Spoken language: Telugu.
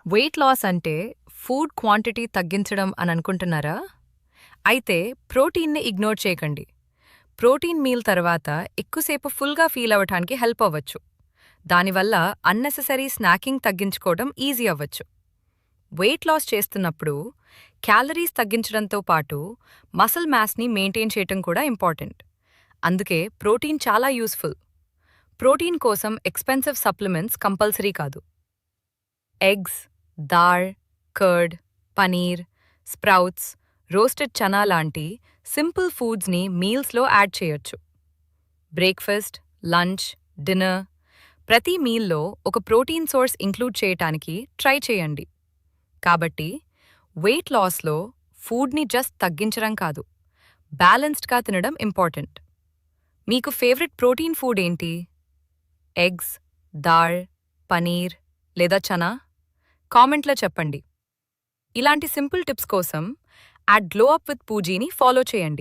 వెయిట్ లాస్ అంటే ఫుడ్ క్వాంటిటీ తగ్గించడం అని అనుకుంటున్నారా? అయితే ప్రోటీన్ని ఇగ్నోర్ చేయకండి. ప్రోటీన్ మీల్ తర్వాత ఎక్కువసేపు ఫుల్గా ఫీల్ అవ్వటానికి హెల్ప్ అవ్వచ్చు. దానివల్ల అన్నెసెసరీ స్నాకింగ్ తగ్గించుకోవడం ఈజీ అవ్వచ్చు. వెయిట్ లాస్ చేస్తున్నప్పుడు క్యాలరీస్ తగ్గించడంతో పాటు మసిల్ మాస్ని మెయింటైన్ చేయటం కూడా ఇంపార్టెంట్. అందుకే ప్రోటీన్ చాలా యూస్ఫుల్. ప్రోటీన్ కోసం ఎక్స్పెన్సివ్ సప్లిమెంట్స్ కంపల్సరీ కాదు. Eggs, dal, curd, paneer, sprouts, roasted chana లాంటి సింపుల్ ఫుడ్స్ని మీల్స్లో యాడ్ చేయొచ్చు. బ్రేక్ఫాస్ట్, లంచ్, డిన్నర్ ప్రతి మీల్లో ఒక ప్రోటీన్ సోర్స్ ఇంక్లూడ్ చేయటానికి ట్రై చేయండి. కాబట్టి వెయిట్ లాస్లో ఫుడ్ని జస్ట్ తగ్గించడం కాదు, బ్యాలెన్స్డ్గా తినడం ఇంపార్టెంట్. మీకు ఫేవరెట్ ప్రోటీన్ ఫుడ్ ఏంటి? ఎగ్స్, దాల్, పనీర్ లేదా చనా? కామెంట్లో చెప్పండి. ఇలాంటి సింపుల్ టిప్స్ కోసం @గ్లోఅప్ విత్ పూజీని ఫాలో చేయండి.